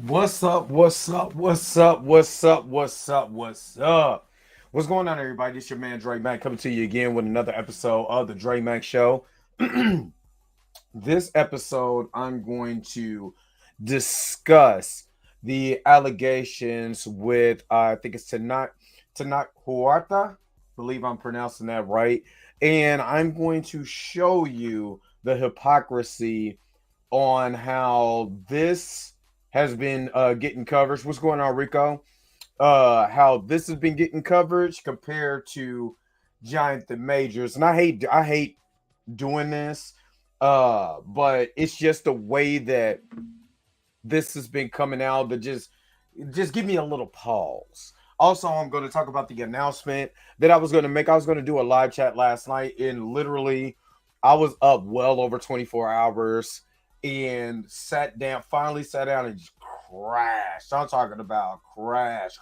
What's up? What's up? What's up? What's up? What's up? What's up? What's going on, everybody? This your man Dre Mac coming to you again with another episode of the Dre Mac Show. This episode, I'm going to discuss the allegations with I think it's Tenoch Huerta. Believe I'm pronouncing that right, and I'm going to show you the hypocrisy on how this has been getting coverage. What's going on, Rico? How this has been getting coverage compared to Giant the Majors, and I hate doing this, but it's just the way that this has been coming out that just give me a little pause. Also, I'm going to talk about the announcement that I was going to make. I was going to do a live chat last night, and literally, I was up well over 24 hours and finally sat down and just crashed. I'm talking about crash.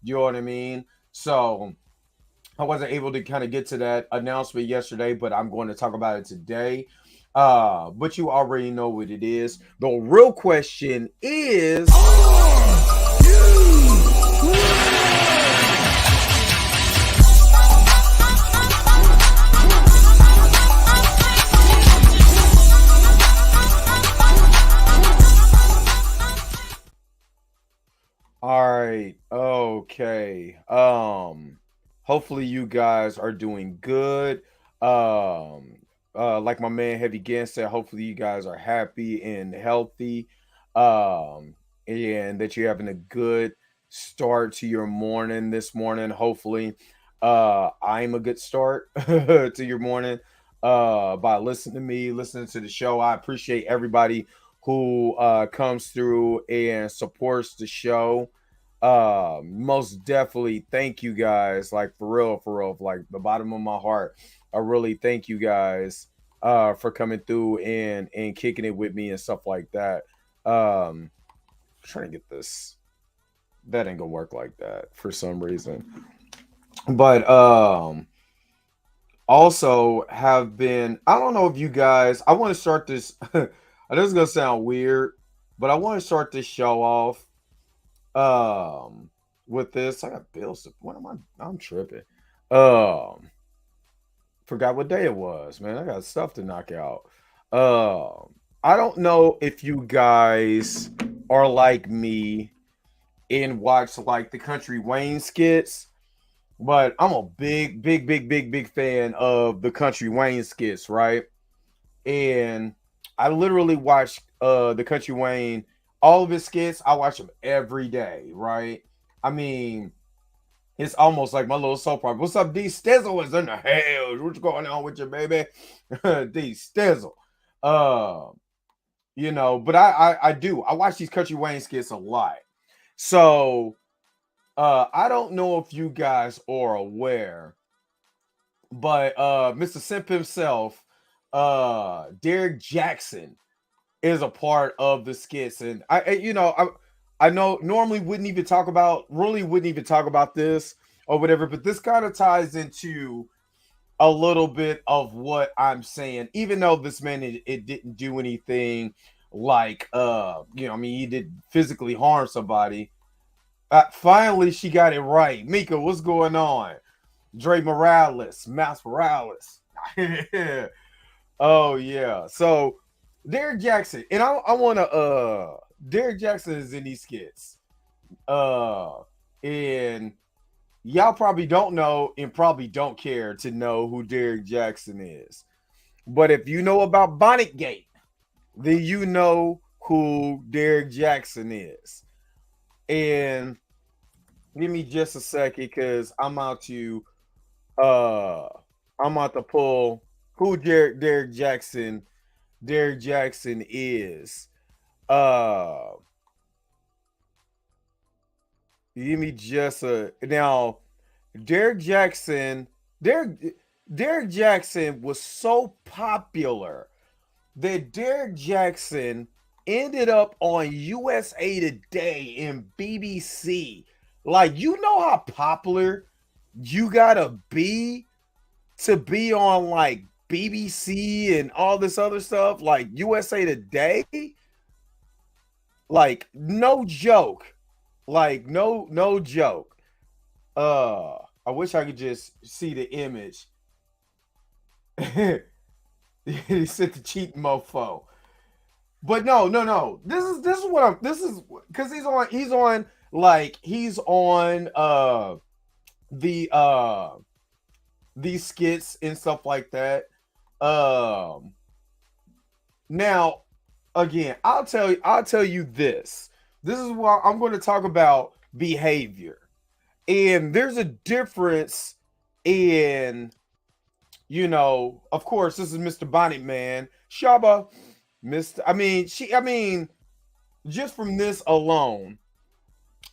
You know what I mean? So I wasn't able to kind of get to that announcement yesterday, but I'm going to talk about it today. But you already know what it is. The real question is, all right, okay. Hopefully you guys are doing good. Like my man Heavy Gan said, hopefully you guys are happy and healthy. And that you're having a good start to your morning this morning. Hopefully, I'm a good start to your morning. By listening to me, listening to the show. I appreciate everybody who comes through and supports the show. Most definitely thank you guys, like for real, like the bottom of my heart. I really thank you guys for coming through and kicking it with me and stuff like that. Trying to get this, that ain't gonna work like that for some reason. But also have been, I don't know if you guys, I want to start this. I know it's gonna sound weird, but I want to start this show off with this. I got bills to, what am I'm tripping. Um Forgot what day it was, man. I got stuff to knock out. I don't know if you guys are like me and watch like the Country Wayne skits, but I'm a big fan of the Country Wayne skits, right? And I literally watch the Country Wayne, all of his skits. I watch them every day, right? I mean, it's almost like my little soap opera. What's up, D Stizzle is in the house. What's going on with you, baby? D Stizzle. Uh, but I do. I watch these Country Wayne skits a lot. So I don't know if you guys are aware, but Mr. Simp himself, Derek Jackson, is a part of the skits. And I know normally wouldn't even talk about this or whatever, but this kind of ties into a little bit of what I'm saying, even though this man it didn't do anything like I mean, he did physically harm somebody. Finally she got it right. Mika, what's going on? Dre Morales, Mouse Morales. Oh yeah. So Derek Jackson, and I wanna Derek Jackson is in these skits. Uh and y'all probably don't know and probably don't care to know who Derek Jackson is. But if you know about Bonnet Gate, then you know who Derek Jackson is. And give me just a second because uh I'm out to pull who Derek Jackson is. Uh Give me just a now. Derek Jackson, Derek Derek Jackson was so popular that Derek Jackson ended up on USA Today and BBC. Like, you know how popular you gotta be to be on like BBC and all this other stuff, like USA Today. Like no joke. Like no joke. I wish I could just see the image. He said the cheating mofo. But no. This is what I'm this is because he's on like he's on the these skits and stuff like that. Um Now, again, I'll tell you this. This is why I'm going to talk about behavior. And there's a difference in, of course, this is Mr. Bonnet Man. Shaba, Mr. I mean, just from this alone,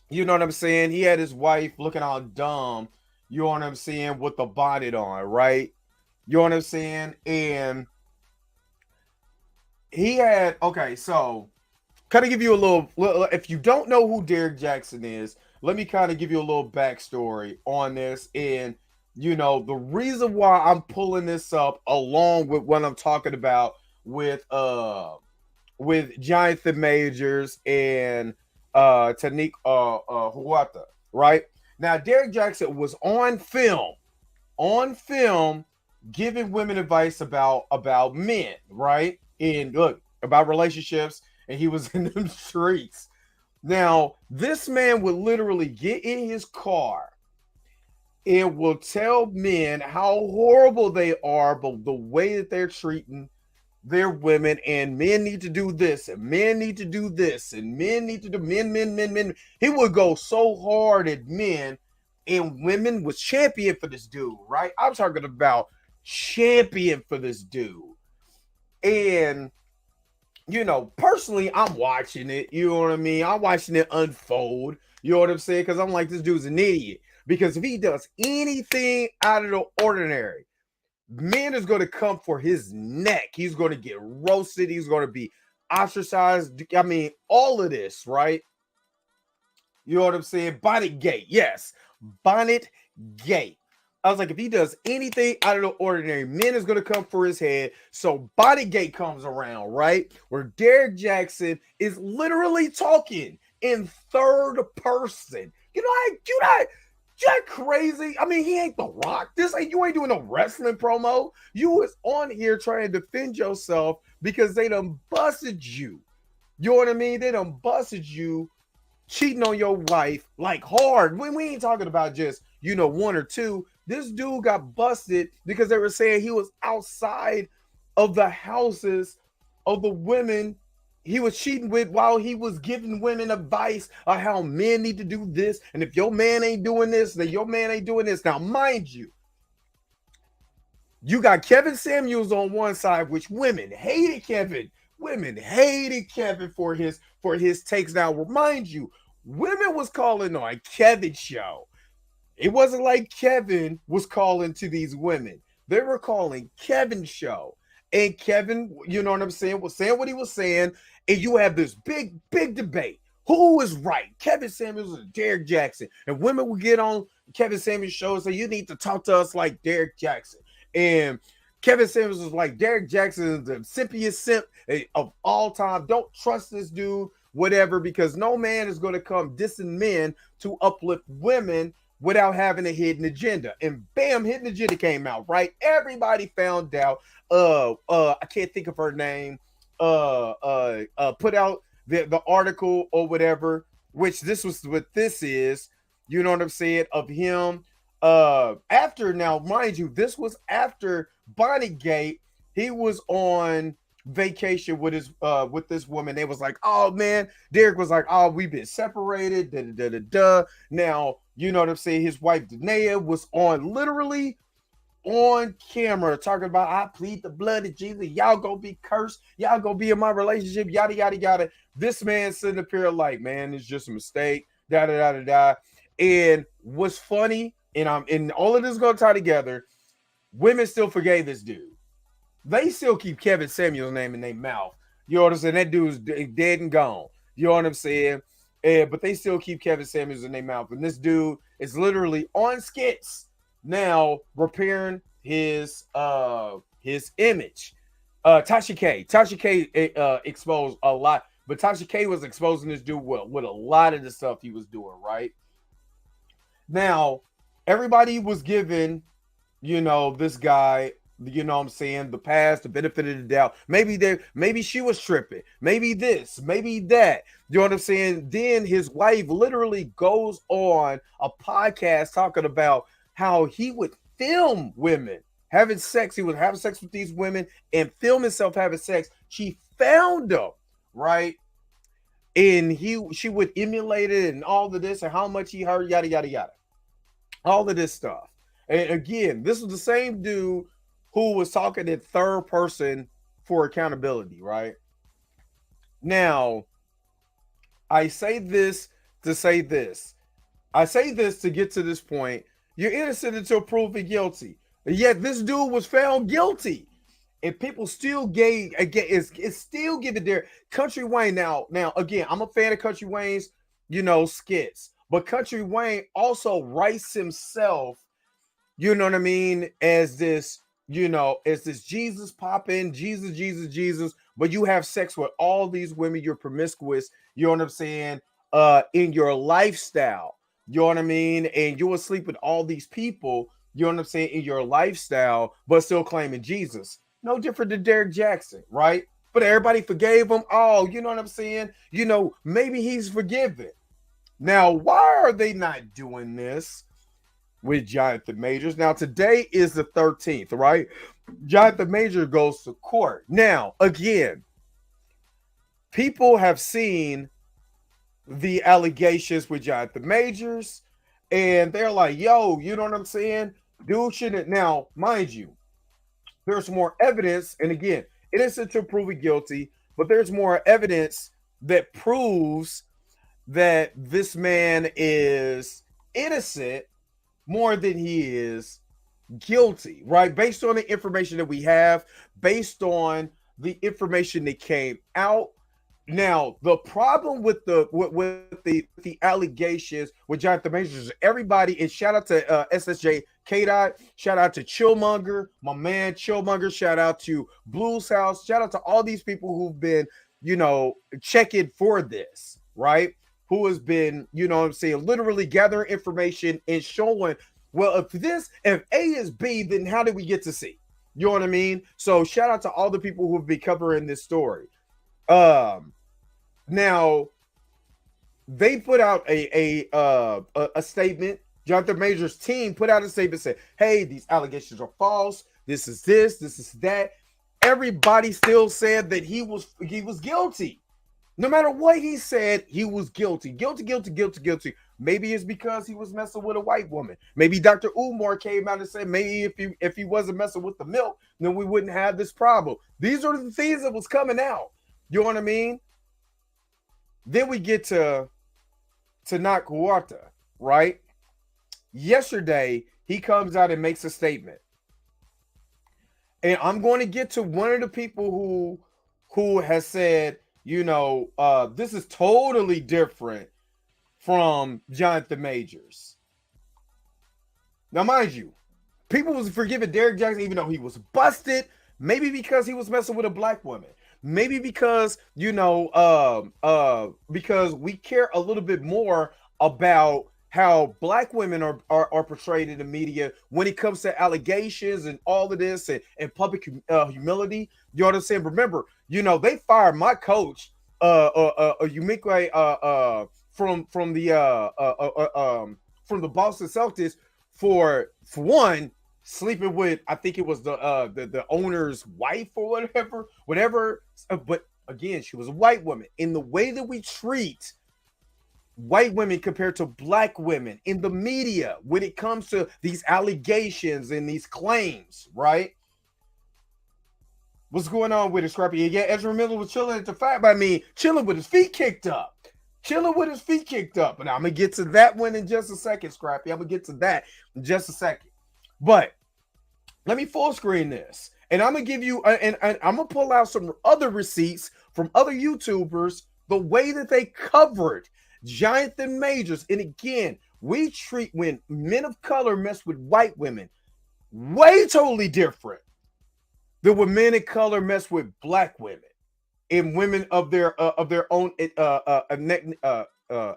you know what I'm saying? He had his wife looking all dumb, you know what I'm saying, with the bonnet on, right? You know what I'm saying? And he had, okay, so kind of give you a little, if you don't know who Derek Jackson is, let me kind of give you a little backstory on this. And the reason why I'm pulling this up along with what I'm talking about with Jonathan Majors and Tenoch Huerta, right? Now Derek Jackson was on film giving women advice about men, right? And look, about relationships, and he was in them streets. Now, this man would literally get in his car and will tell men how horrible they are, but the way that they're treating their women, and men need to do this, and men need to do this, and men need to do men. He would go so hard at men, and women was champion for this dude, right? I'm talking about champion for this dude. And personally, I'm watching it. You know what I mean? I'm watching it unfold. You know what I'm saying? Because I'm like, this dude's an idiot. Because if he does anything out of the ordinary, man is going to come for his neck. He's going to get roasted. He's going to be ostracized. I mean, all of this, right? You know what I'm saying? Bonnet Gate. Yes. Bonnet Gate. I was like, if he does anything out of the ordinary, men is going to come for his head. So Bodygate comes around, right? Where Derek Jackson is literally talking in third person. You not crazy? I mean, he ain't The Rock. You ain't doing no wrestling promo. You was on here trying to defend yourself because they done busted you. You know what I mean? They done busted you cheating on your wife like hard. We ain't talking about just, one or two. This dude got busted because they were saying he was outside of the houses of the women he was cheating with while he was giving women advice on how men need to do this. And if your man ain't doing this, then your man ain't doing this. Now, mind you, you got Kevin Samuels on one side, which women hated Kevin. Women hated Kevin for his takes. Now, remind you, women was calling on Kevin's show. It wasn't like Kevin was calling to these women. They were calling Kevin's show. And Kevin, you know what I'm saying, was saying what he was saying. And you have this big debate. Who is right? Kevin Samuels or Derek Jackson? And women will get on Kevin Samuels' show and say, you need to talk to us like Derek Jackson. And Kevin Samuels was like, Derek Jackson is the simpiest simp of all time. Don't trust this dude, whatever, because no man is going to come dissing men to uplift women without having a hidden agenda. And bam, hidden agenda came out, right? Everybody found out. I can't think of her name. Put out the article or whatever, which this was what this is, you know what I'm saying, of him. After, now, mind you, this was after Bonnygate. He was on vacation with his with this woman. They was like, oh man, Derek was like, oh, we've been separated, da. Now, you know what I'm saying, his wife Danae was literally on camera talking about, I plead the blood of Jesus, y'all gonna be cursed, y'all gonna be in my relationship, yada yada. This man sitting up here like, man, it's just a mistake, da. And what's funny, and all of this gonna tie together, women still forgave this dude. They still keep Kevin Samuels' name in their mouth. You know what I'm saying? That dude's dead and gone. You know what I'm saying? But they still keep Kevin Samuels in their mouth. And this dude is literally on skits now repairing his image. Tasha K exposed a lot. But Tasha K was exposing this dude with a lot of the stuff he was doing, right? Now, everybody was given, this guy, what I'm saying, the past, the benefit of the doubt. Maybe she was tripping. Maybe this, maybe that. You know what I'm saying? Then his wife literally goes on a podcast talking about how he would film women having sex. He would have sex with these women and film himself having sex. She found them, right? And she would emulate it and all of this and how much he hurt, yada yada yada. All of this stuff. And again, this was the same dude who was talking in third person for accountability, right? Now, I say this to say this. I say this to get to this point. You're innocent until proven guilty. Yet this dude was found guilty. And people still it's still giving their Country Wayne. Now, again, I'm a fan of Country Wayne's, skits. But Country Wayne also writes himself, you know what I mean, as this, as this Jesus popping, Jesus, but you have sex with all these women, you're promiscuous, you know what I'm saying, in your lifestyle, you know what I mean, and you will sleep with all these people, you know what I'm saying, in your lifestyle, but still claiming Jesus. No different than Derek Jackson, right? But everybody forgave him. Oh, you know what I'm saying? Maybe he's forgiven. Now, why are they not doing this with Jonathan Majors? Now, today is the 13th, right? Jonathan Majors goes to court. Now, again, people have seen the allegations with Jonathan Majors, and they're like, yo, you know what I'm saying? Dude shouldn't. Now, mind you, there's more evidence, and again, innocent until proven guilty, but there's more evidence that proves that this man is innocent more than he is guilty, right? Based on the information that we have, based on the information that came out. Now, the problem with the allegations with Jonathan Majors is everybody, and shout out to SSJ K-Dot, shout out to Chillmonger, my man Chillmonger, shout out to Blues House, shout out to all these people who've been, checking for this, right? Who has been, literally gathering information and showing, well, if A is B, then how did we get to C? You know what I mean? So shout out to all the people who've been covering this story. Now they put out a statement. Jonathan Majors' team put out a statement saying, hey, these allegations are false. This is that. Everybody still said that he was guilty. No matter what he said, he was guilty. Guilty. Maybe it's because he was messing with a white woman. Maybe Dr. Umar came out and said, maybe if he wasn't messing with the milk, then we wouldn't have this problem. These are the things that was coming out. You know what I mean? Then we get to Tenoch Huerta, right? Yesterday, he comes out and makes a statement. And I'm going to get to one of the people who has said, this is totally different from Jonathan Majors. Now, mind you, people was forgiving Derek Jackson even though he was busted, maybe because he was messing with a black woman. Maybe because, because we care a little bit more about how black women are portrayed in the media when it comes to allegations and all of this and public humility. You know what I'm saying? Remember, they fired my coach, Yumikwe, from the Boston Celtics for one, sleeping with, I think it was the owner's wife or whatever. But again, she was a white woman. In the way that we treat white women compared to black women in the media when it comes to these allegations and these claims, right? What's going on with it, Scrappy? Yeah, Ezra Miller was chilling at the fight by me, chilling with his feet kicked up. And I'm going to get to that one in just a second, Scrappy. I'm going to get to that in just a second. But let me full screen this. And I'm going to give you, and I'm going to pull out some other receipts from other YouTubers, the way that they covered Jonathan Majors. And again, we treat when men of color mess with white women way totally different than when men of color mess with black women. in women of their own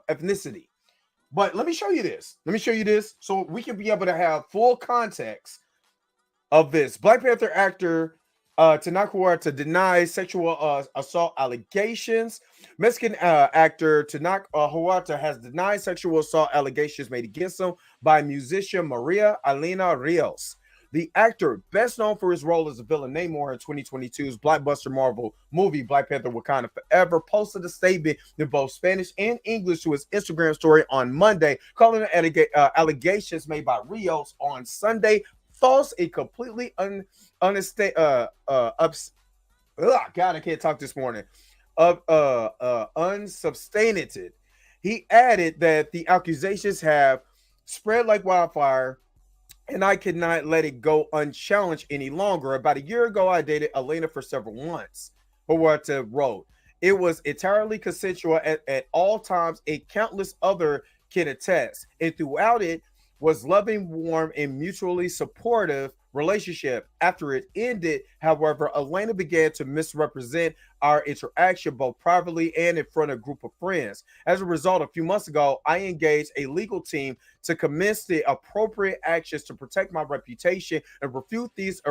ethnicity. But let me show you this. Let me show you this so we can be able to have full context of this. Black Panther actor Tenoch Huerta denies sexual assault allegations. Mexican actor Tenoch Huerta has denied sexual assault allegations made against him by musician Maria Elena Rios. The actor, best known for his role as the villain Namor in 2022's blockbuster Marvel movie Black Panther Wakanda Forever, posted a statement in both Spanish and English to his Instagram story on Monday, calling the allegations made by Rios on Sunday false and completely God, I can't talk this morning. Unsubstantiated. He added that the accusations have spread like wildfire, and I could not let it go unchallenged any longer. About a year ago, I dated Elena for several months. Huerta wrote, it was entirely consensual at all times, and countless other can attest. And throughout it was loving, warm, and mutually supportive relationship. After it ended, however, Elena began to misrepresent our interaction both privately and in front of a group of friends. As a result, a few months ago, I engaged a legal team to commence the appropriate actions to protect my reputation and refute these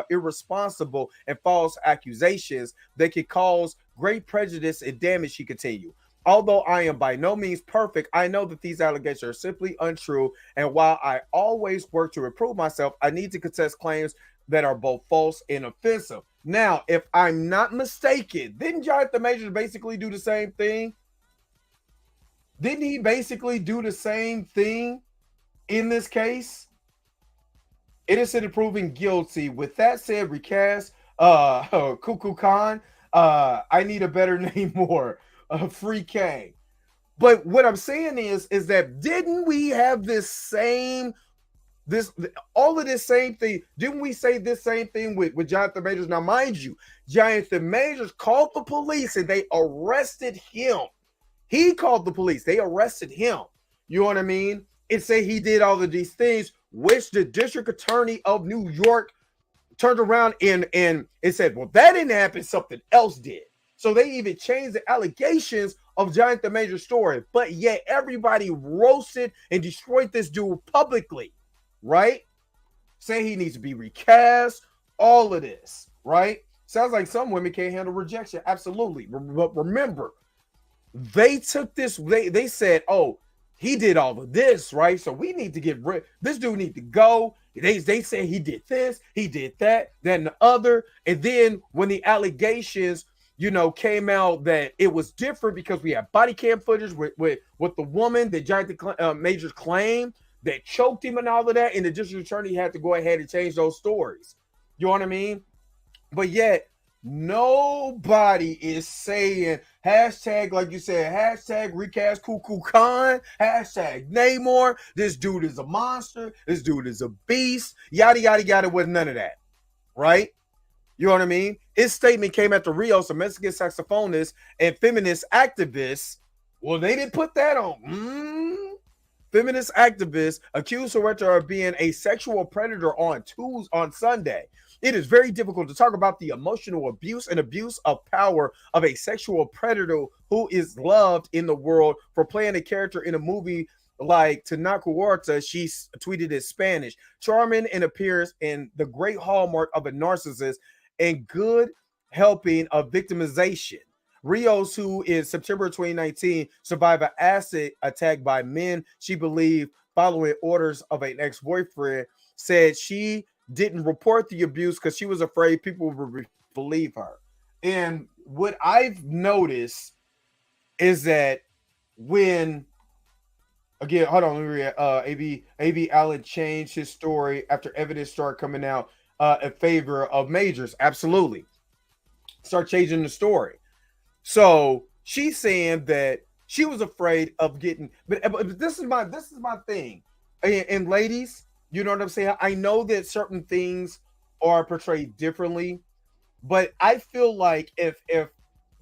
irresponsible and false accusations that could cause great prejudice and damage, he continued. Although I am by no means perfect, I know that these allegations are simply untrue. And while I always work to improve myself, I need to contest claims that are both false and offensive. Now, if I'm not mistaken, didn't Jonathan Majors basically do the same thing? Didn't he basically do the same thing in this case? Innocent and proven guilty. With that said, recast Cuckoo Khan. I need a better name more. Free K. But what I'm saying is that didn't we have all of this same thing? Didn't we say this same thing with Jonathan Majors? Now, mind you, Jonathan Majors called the police and they arrested him. He called the police. They arrested him. You know what I mean? And say he did all of these things, which the district attorney of New York turned around and said, well, that didn't happen. Something else did. So they even changed the allegations of Jonathan Major's story. But yet everybody roasted and destroyed this dude publicly, right? Saying he needs to be recast, all of this, right? Sounds like some women can't handle rejection. Absolutely. But remember, they took this, they said, oh, he did all of this, right? So we need to get rid, this dude need to go. They say he did this, he did that, and the other. And then when the allegations came out that it was different because we had body cam footage with the woman that Jonathan Majors claimed that choked him and all of that, and the district attorney had to go ahead and change those stories. You know what I mean? But yet, nobody is saying hashtag, like you said, hashtag recast Cuckoo Khan, hashtag Namor, this dude is a monster, this dude is a beast, yada, yada, yada, with none of that, right? You know what I mean? His statement came after Rios, a Mexican saxophonist and feminist activist. Well, they didn't put that on. Feminist activists accused Huerta of being a sexual predator on Sunday. It is very difficult to talk about the emotional abuse and abuse of power of a sexual predator who is loved in the world for playing a character in a movie like Tenoch Huerta. She tweeted in Spanish, charming in appearance and the great hallmark of a narcissist and good helping of victimization. Rios, who in September 2019 survived an acid attack by men she believed following orders of an ex-boyfriend, said she didn't report the abuse because she was afraid people would believe her. And what I've noticed is that when, again, hold on, let me read. AB Allen changed his story after evidence started coming out in favor of Majors. Absolutely. Start changing the story. So she's saying that she was afraid of getting, but this is my thing. And ladies, you know what I'm saying? I know that certain things are portrayed differently, but I feel like if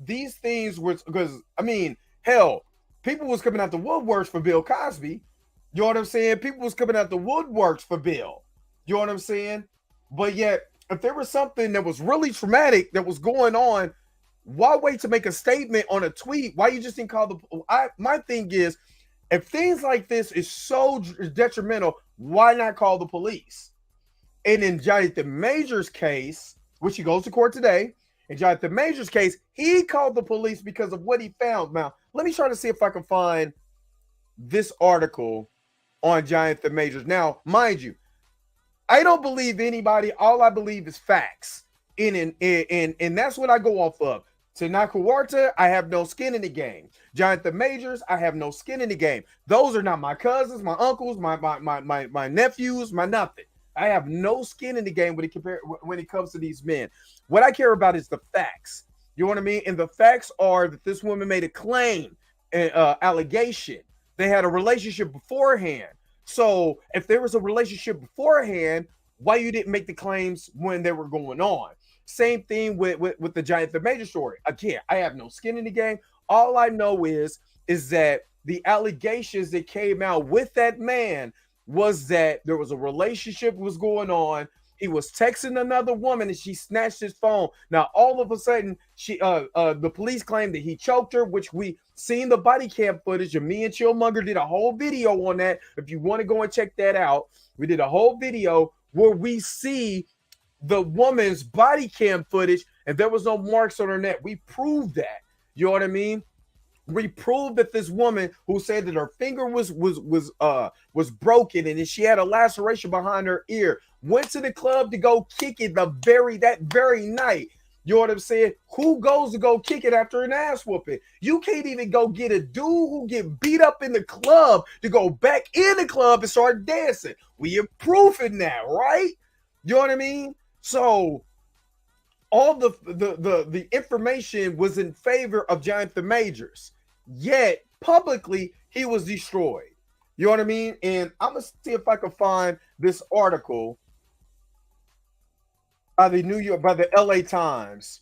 these things were, because I mean, hell, people was coming out the woodworks for Bill Cosby. You know what I'm saying? People was coming out the woodworks for Bill. You know what I'm saying? But yet, if there was something that was really traumatic that was going on, Why wait to make a statement on a tweet? Why you just didn't call the? My thing is, if things like this is so detrimental, why not call the police? And in Jonathan Major's case, which he goes to court today, in Jonathan Major's case, he called the police because of what he found. Now, let me try to see if I can find this article on Jonathan Majors. Now, mind you, I don't believe anybody. All I believe is facts. And that's what I go off of. Tenoch Huerta, I have no skin in the game. Jonathan Majors, I have no skin in the game. Those are not my cousins, my uncles, my nephews, my nothing. I have no skin in the game when it comes to these men. What I care about is the facts. You know what I mean? And the facts are that this woman made a claim, allegation. They had a relationship beforehand. So if there was a relationship beforehand, why you didn't make the claims when they were going on? Same thing with the Jonathan Major story. Again, I have no skin in the game. All I know is that the allegations that came out with that man was that there was a relationship was going on. He was texting another woman and she snatched his phone. Now, all of a sudden, the police claimed that he choked her, which we seen the body cam footage. And me and Chillmonger did a whole video on that. If you want to go and check that out, we did a whole video where we see the woman's body cam footage and there was no marks on her neck. We proved that. You know what I mean? We proved that this woman who said that her finger was broken and that she had a laceration behind her ear went to the club to go kick it that very night. You know what I'm saying? Who goes to go kick it after an ass whooping? You can't even go get a dude who get beat up in the club to go back in the club and start dancing. We improving that, right? You know what I mean? So all the information was in favor of Jonathan Majors, yet publicly he was destroyed. You know what I mean? And I'm gonna see if I can find this article by the LA Times,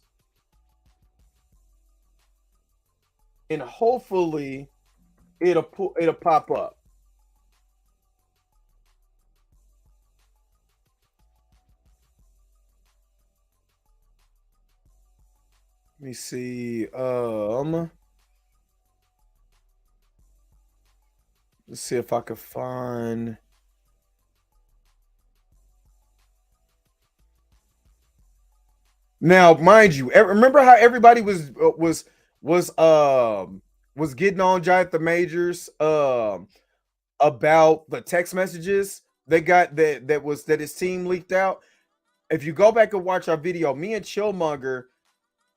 and hopefully it'll pop up. Let me see. Let's see if I can find. Now, mind you, remember how everybody was getting on Jonathan Majors about the text messages they got that his team leaked out. If you go back and watch our video, me and Chillmonger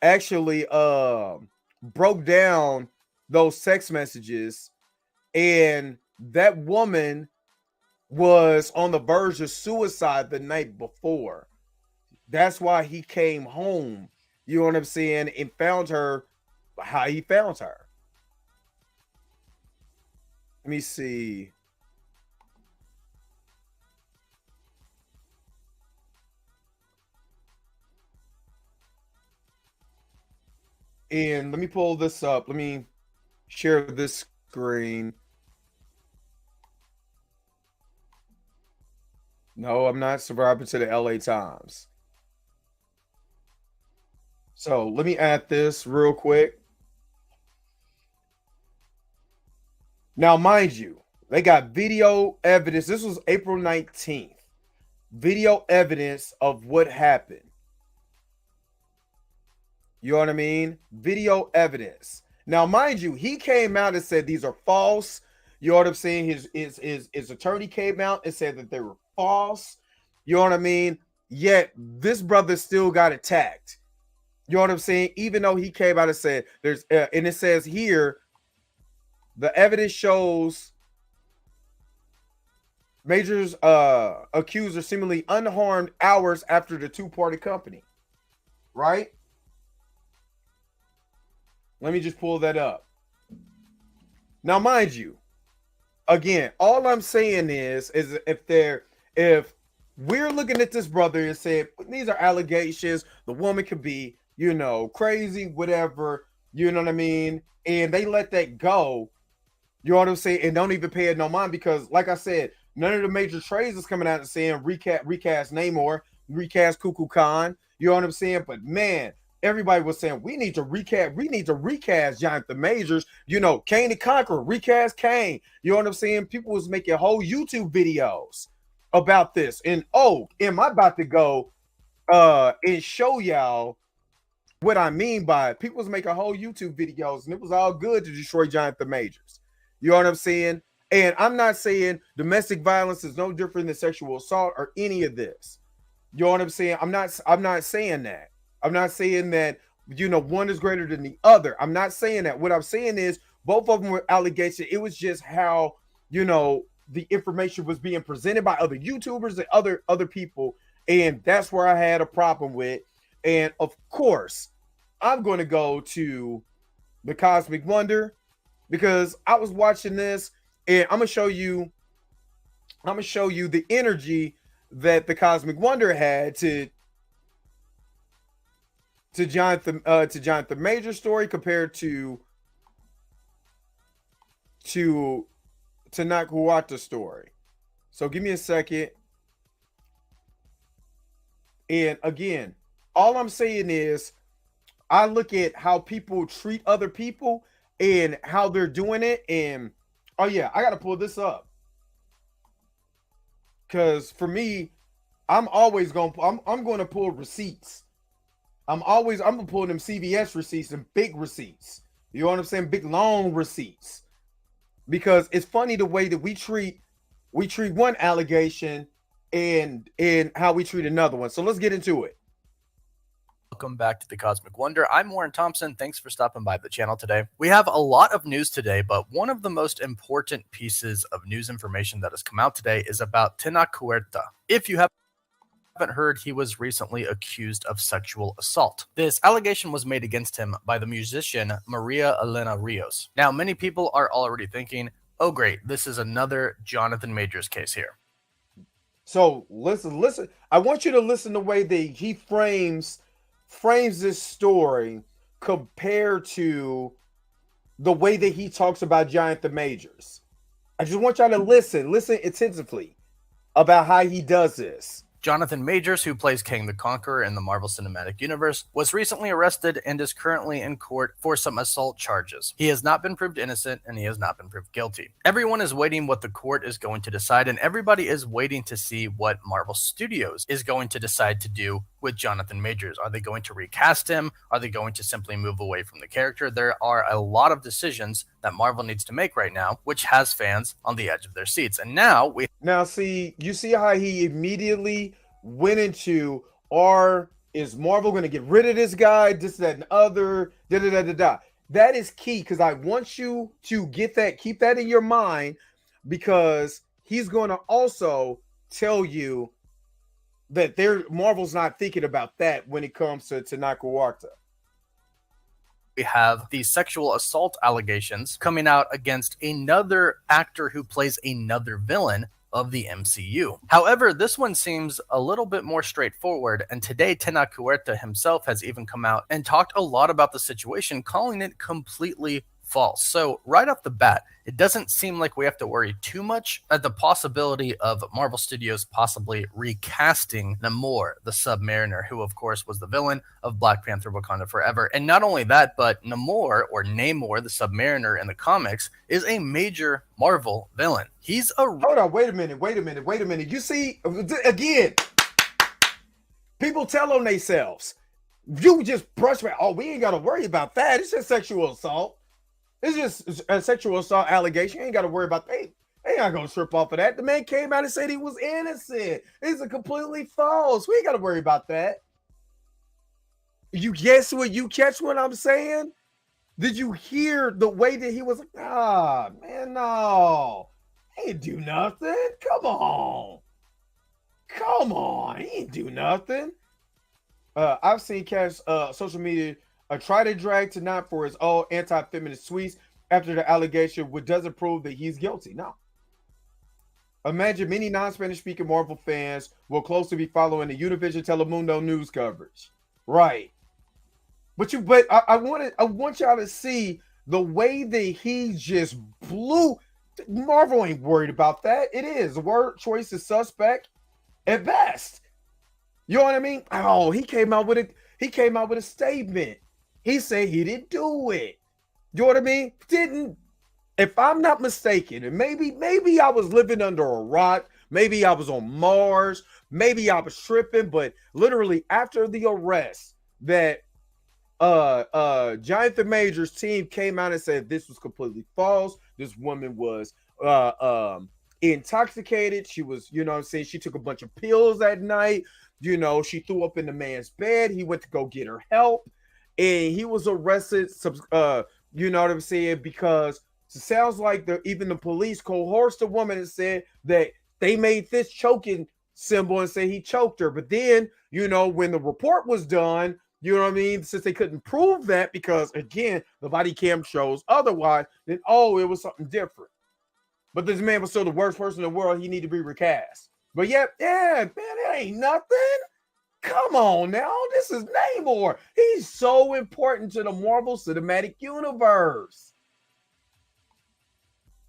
actually broke down those text messages, and that woman was on the verge of suicide the night before. That's why he came home, you know what I'm saying, and found her how he found her. Let me see. And let me pull this up. Let me share this screen. No, I'm not subscribing to the LA Times. So let me add this real quick. Now, mind you, they got video evidence. This was April 19th. Video evidence of what happened. You know what I mean? Video evidence. Now, mind you, he came out and said these are false. You know what I'm saying? His attorney came out and said that they were false. You know what I mean? Yet this brother still got attacked. You know what I'm saying? Even though he came out and said there's, and it says here, the evidence shows Major's accuser seemingly unharmed hours after the two-party company. Right? Let me just pull that up. Now, mind you, again, all I'm saying is if we're looking at this brother and saying these are allegations, the woman could be, you know, crazy, whatever, you know what I mean, and they let that go, you know what I'm saying, and don't even pay it no mind because, like I said, none of the major trades is coming out and saying recast Namor, recast Kukulkan, you know what I'm saying, but man, everybody was saying we need to recast Jonathan Majors, Kane the Conqueror, recast Kane. You know what I'm saying? People was making whole YouTube videos about this. And am I about to go and show y'all what I mean by it? People was making whole YouTube videos, and it was all good to destroy Jonathan Majors. You know what I'm saying? And I'm not saying domestic violence is no different than sexual assault or any of this. You know what I'm saying? I'm not saying that. I'm not saying that, one is greater than the other. I'm not saying that. What I'm saying is both of them were allegations. It was just how, the information was being presented by other YouTubers and other people. And that's where I had a problem with. And of course, I'm going to go to the Cosmic Wonder, because I was watching this, and I'm gonna show you the energy that the Cosmic Wonder had to Jonathan Major's story compared to Tenoch Huerta's story. So give me a second. And again, all I'm saying is I look at how people treat other people and how they're doing it. And oh yeah, I gotta pull this up, because for me, I'm always going to pull receipts. I'm gonna pull them CVS receipts and big receipts. You know what I'm saying? Big long receipts. Because it's funny the way that we treat one allegation and how we treat another one. So let's get into it. Welcome back to the Cosmic Wonder. I'm Warren Thompson. Thanks for stopping by the channel today. We have a lot of news today, but one of the most important pieces of news information that has come out today is about Tenoch Huerta. If you haven't heard, he was recently accused of sexual assault. This allegation was made against him by the musician Maria Elena Rios. Now, many people are already thinking, oh great, this is another Jonathan Majors case here. So listen. I want you to listen to the way that he frames this story compared to the way that he talks about Jonathan Majors. I just want y'all to listen attentively about how he does this. Jonathan Majors, who plays Kang the Conqueror in the Marvel Cinematic Universe, was recently arrested and is currently in court for some assault charges. He has not been proved innocent, and he has not been proved guilty. Everyone is waiting what the court is going to decide, and everybody is waiting to see what Marvel Studios is going to decide to do with Jonathan Majors. Are they going to recast him? Are they going to simply move away from the character? There are a lot of decisions that Marvel needs to make right now, which has fans on the edge of their seats. And now you see how he immediately went into, is Marvel going to get rid of this guy, this, that, and other, da. That is key, because I want you to keep that in your mind, because he's going to also tell you that Marvel's not thinking about that when it comes to Tenoch Huerta. We have the sexual assault allegations coming out against another actor who plays another villain of the MCU. However, this one seems a little bit more straightforward, and today Tenoch Huerta himself has even come out and talked a lot about the situation, calling it completely false. So right off the bat, it doesn't seem like we have to worry too much at the possibility of Marvel Studios possibly recasting Namor, the Submariner, who of course was the villain of Black Panther: Wakanda Forever. And not only that, but Namor, or Namor, the Submariner in the comics, is a major Marvel villain. He's a... Hold on, wait a minute. You see, again, people tell on themselves. You just brush back, we ain't got to worry about that. It's just sexual assault. It's just a sexual assault allegation. You ain't got to worry about that. They ain't going to trip off of that. The man came out and said he was innocent. It's a completely false. We ain't got to worry about that. You catch what I'm saying? Did you hear the way that he was like, man, no. He ain't do nothing. Come on. He ain't do nothing. I've seen Cash social media try to drag Tenoch for his own anti-feminist tweets after the allegation, which doesn't prove that he's guilty. No. Imagine many non-Spanish speaking Marvel fans will closely be following the Univision Telemundo news coverage. Right. But I want y'all to see the way that he just blew. Marvel ain't worried about that. It is. The word choice is suspect at best. You know what I mean? He came out with it. He came out with a statement. He said he didn't do it. You know what I mean? Didn't. If I'm not mistaken, and maybe I was living under a rock, maybe I was on Mars, maybe I was tripping, but literally after the arrest, that Jonathan Major's team came out and said this was completely false. This woman was intoxicated. She was, you know what I'm saying, she took a bunch of pills at night. You know, she threw up in the man's bed. He went to go get her help, and he was arrested. You know what I'm saying? Because it sounds like even the police coerced the woman and said that they made this choking symbol and say he choked her. But then, you know, when the report was done, you know what I mean? Since they couldn't prove that, because again, the body cam shows otherwise, then it was something different. But this man was still the worst person in the world. He needed to be recast. But yeah, man, it ain't nothing. Come on now. This is Namor. He's so important to the Marvel Cinematic Universe.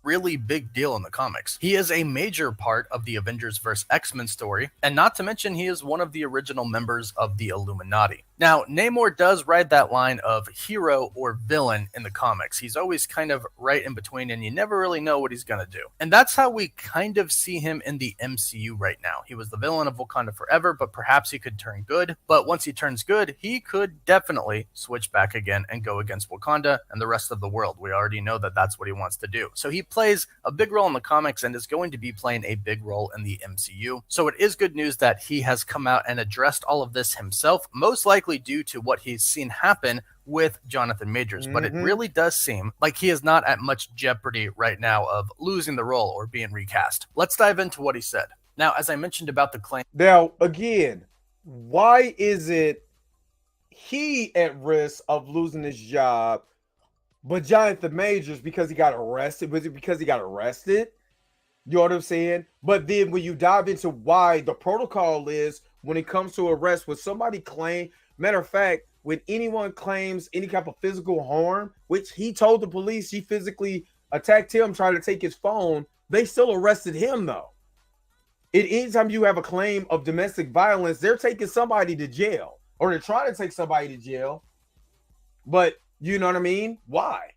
Really big deal in the comics. He is a major part of the Avengers vs. X-Men story, and not to mention he is one of the original members of the Illuminati. Now, Namor does ride that line of hero or villain in the comics. He's always kind of right in between, and you never really know what he's going to do. And that's how we kind of see him in the MCU right now. He was the villain of Wakanda Forever, but perhaps he could turn good. But once he turns good, he could definitely switch back again and go against Wakanda and the rest of the world. We already know that that's what he wants to do. So he plays a big role in the comics and is going to be playing a big role in the MCU. So it is good news that he has come out and addressed all of this himself, most likely due to what he's seen happen with Jonathan Majors. But it really does seem like he is not at much jeopardy right now of losing the role or being recast. Let's dive into what he said. Now, as I mentioned about the claim. Now, again, why is it he at risk of losing his job, but Jonathan Majors because he got arrested? Was it because he got arrested? You know what I'm saying? But then when you dive into why the protocol is when it comes to arrest, when somebody claim, matter of fact, when anyone claims any type of physical harm, which he told the police he physically attacked him, trying to take his phone, they still arrested him though. Anytime you have a claim of domestic violence, they're taking somebody to jail, or they're trying to take somebody to jail. But you know what I mean? Why?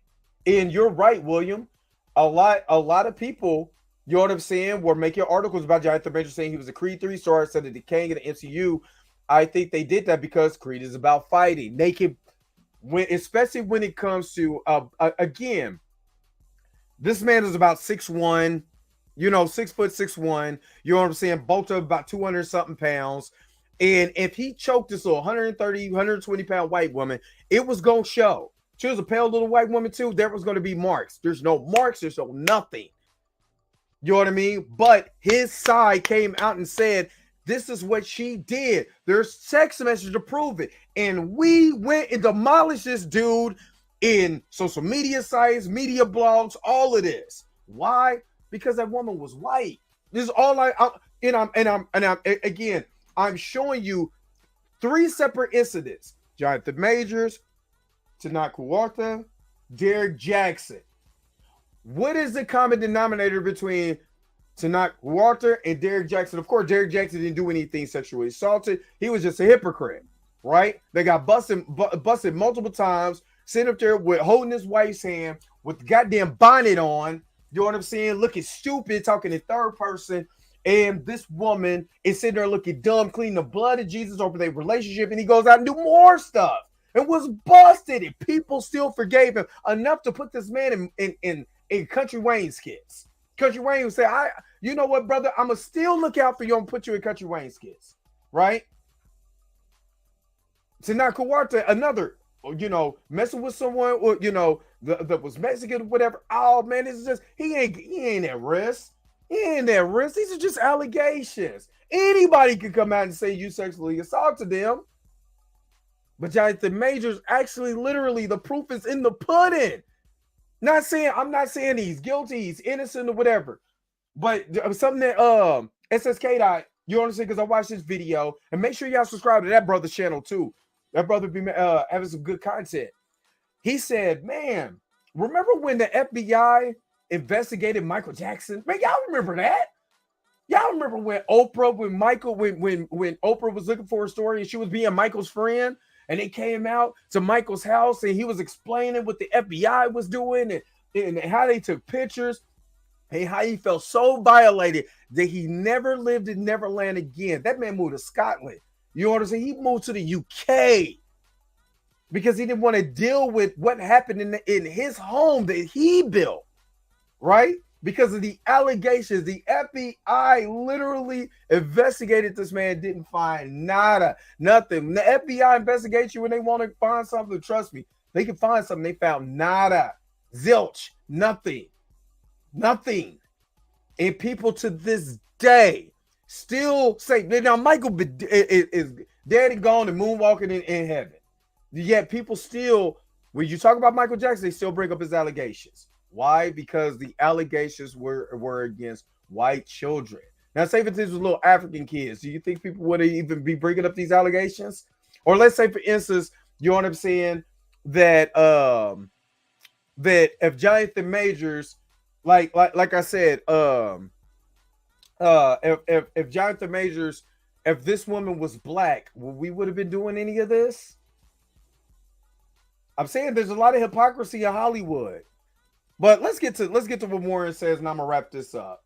And you're right, William. A lot of people, you know what I'm saying, were making articles about Jonathan Majors saying he was a Creed 3 star, said that the king of the MCU. I think they did that because Creed is about fighting. They can, especially when it comes to, again, this man is about 6'1", 6'6'1", you know what I'm saying? Both of about 200 something pounds. And if he choked this 130, 120 pound white woman, it was going to show. She was a pale little white woman too. There was going to be marks. There's no marks. There's no nothing. You know what I mean? But his side came out and said, this is what she did. There's text messages to prove it. And we went and demolished this dude in social media sites, media blogs, all of this. Why? Because that woman was white. This is all I'm showing you 3 separate incidents. Jonathan Majors, Tenoch Huerta, Derek Jackson. What is the common denominator between Tenoch Huerta and Derek Jackson? Of course, Derek Jackson didn't do anything sexually assaulted. He was just a hypocrite, right? They got busted multiple times, sitting up there with holding his wife's hand with the goddamn bonnet on. You know what I'm saying? Looking stupid, talking in third person. And this woman is sitting there looking dumb, cleaning the blood of Jesus over their relationship. And he goes out and do more stuff and was busted. And people still forgave him enough to put this man in Country Wayne skits. Country Wayne would say, you know what, brother? I'm going to still look out for you and put you in Country Wayne skits. Right? Tenoch Huerta, another, messing with someone, or, that was Mexican or whatever. Oh, man, this is just, he ain't at risk. He ain't at risk. These are just allegations. Anybody could come out and say you sexually assaulted them. But Jonathan Majors, actually, literally, the proof is in the pudding. I'm not saying he's guilty, he's innocent or whatever. But something that SSK, you understand, because I watched this video, and make sure y'all subscribe to that brother's channel too. That brother be having some good content. He said, man, remember when the FBI investigated Michael Jackson? Man, y'all remember that? Y'all remember when Oprah was looking for a story and she was being Michael's friend, And they came out to Michael's house and he was explaining what the FBI was doing and how they took pictures and how he felt so violated that he never lived in Neverland again. That man moved to Scotland. You know what I'm saying? He moved to the UK because he didn't want to deal with what happened in his home that he built, right? Because of the allegations. The FBI literally investigated this man, didn't find nada, nothing. The FBI investigates you when they want to find something. Trust me, they can find something. They found nada, zilch, nothing. And people to this day still say, now Michael is dead and gone and moonwalking in heaven. Yet people still, when you talk about Michael Jackson, they still bring up his allegations. Why? Because the allegations were against white children. Now, say if this was little African kids, do you think people would even be bringing up these allegations? Or let's say, for instance, you know what I'm saying, that that if Jonathan Majors, like I said, if Jonathan Majors, if this woman was black, we would have been doing any of this? I'm saying there's a lot of hypocrisy in Hollywood. But let's get to what Warren says, and I'm gonna wrap this up.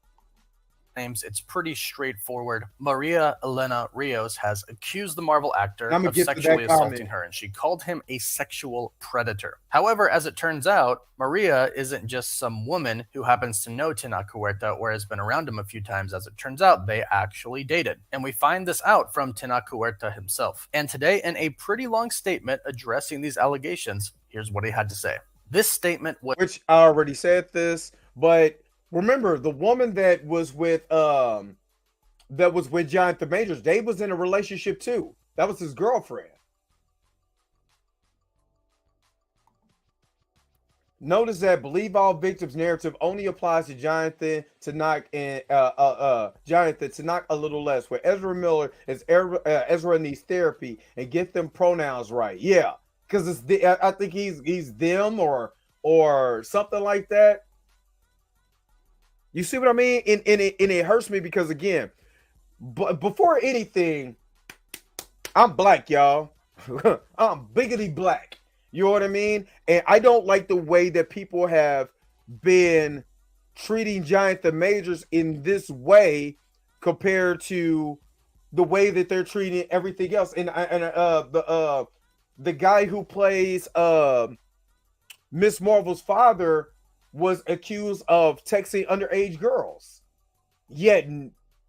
Names, it's pretty straightforward. Maria Elena Rios has accused the Marvel actor of sexually assaulting her, and she called him a sexual predator. However, as it turns out, Maria isn't just some woman who happens to know Tenoch Huerta or has been around him a few times. As it turns out, they actually dated. And we find this out from Tenoch Huerta himself. And today, in a pretty long statement addressing these allegations, here's what he had to say. This statement was... Which I already said this, but remember, the woman that was with Jonathan Majors, Dave was in a relationship too. That was his girlfriend. Notice that believe all victims narrative only applies to Jonathan Tenoch and Jonathan Tenoch a little less. Where Ezra Miller is Ezra needs therapy and get them pronouns right. Yeah, because I think he's them or something like that. You see what I mean? And it hurts me because, again, before anything, I'm black, y'all. I'm biggity black. You know what I mean? And I don't like the way that people have been treating Jonathan Majors in this way compared to the way that they're treating everything else. And the guy who plays Miss Marvel's father was accused of texting underage girls, yet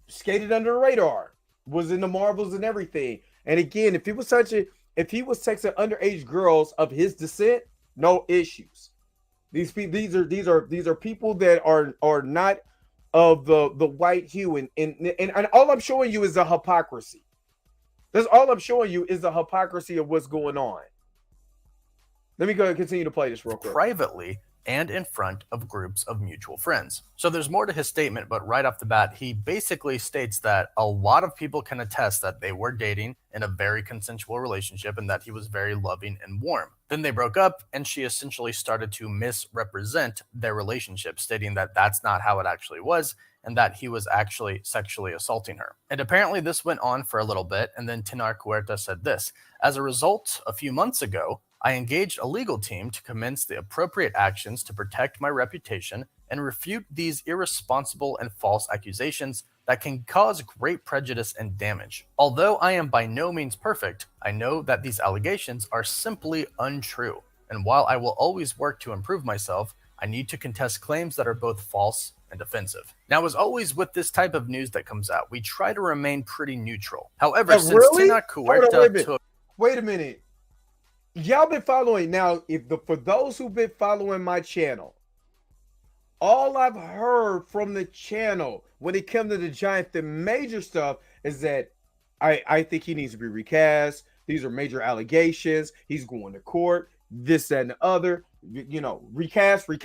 skated under the radar, was in the Marvels and everything. And again, if he was texting underage girls of his descent, no issues. These are people that are not of the white hue, and all I'm showing you is the hypocrisy. That's all I'm showing you is the hypocrisy of what's going on. Let me go and continue to play this real quick. Privately and in front of groups of mutual friends. So there's more to his statement, but right off the bat, he basically states that a lot of people can attest that they were dating in a very consensual relationship and that he was very loving and warm. Then they broke up, and she essentially started to misrepresent their relationship, stating that that's not how it actually was, and that he was actually sexually assaulting her. And apparently this went on for a little bit, and then Tenoch Huerta said this: as a result, a few months ago, I engaged a legal team to commence the appropriate actions to protect my reputation and refute these irresponsible and false accusations that can cause great prejudice and damage. Although I am by no means perfect, I know that these allegations are simply untrue. And while I will always work to improve myself, I need to contest claims that are both false and offensive. Now, as always with this type of news that comes out, we try to remain pretty neutral. However, since Tenoch Huerta took... Wait a minute. Y'all been following now. For those who've been following my channel, all I've heard from the channel when it comes to the Jonathan Major stuff is that I think he needs to be recast. These are major allegations. He's going to court. This, that, and the other. You know, recast. You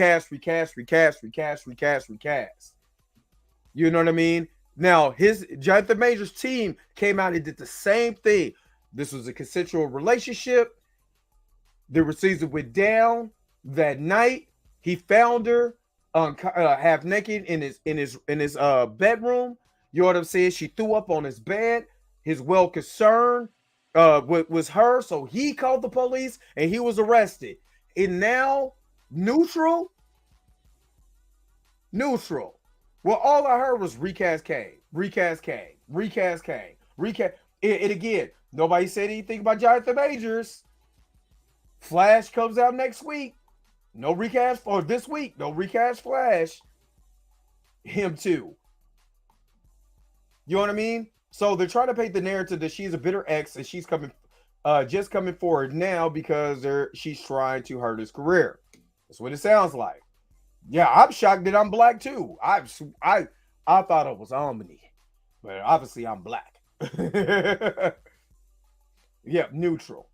know what I mean? Now, Jonathan Major's team came out and did the same thing. This was a consensual relationship. The season went down that night. He found her half naked in his bedroom. You know what I'm saying? She threw up on his bed. His well concerned was her, so he called the police and he was arrested. And now neutral. Well, all I heard was recast Kane, recast Kane, recast Kane, recast. And again, nobody said anything about Jonathan Majors. Flash comes out next week. No recast, or this week, no recast Flash. Him too. You know what I mean? So they're trying to paint the narrative that she's a bitter ex and she's just coming forward now because she's trying to hurt his career. That's what it sounds like. Yeah, I'm shocked that I'm black too. I thought it was Omni, but obviously I'm black. Yeah, neutral.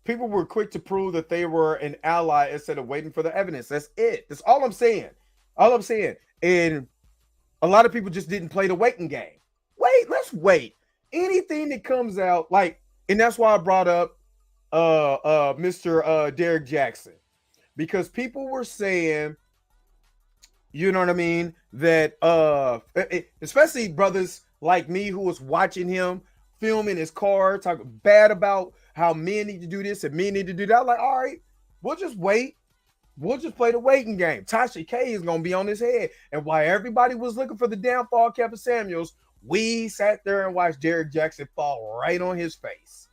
People were quick to prove that they were an ally instead of waiting for the evidence. That's it. That's all I'm saying. All I'm saying. And a lot of people just didn't play the waiting game. Wait, let's wait. Anything that comes out, like, and that's why I brought up Mr. Derek Jackson. Because people were saying, you know what I mean, that especially brothers like me who was watching him film in his car, talking bad about how men need to do this and men need to do that. I'm like, all right, we'll just wait. We'll just play the waiting game. Tasha K is going to be on his head. And while everybody was looking for the downfall of Kevin Samuels, we sat there and watched Derek Jackson fall right on his face.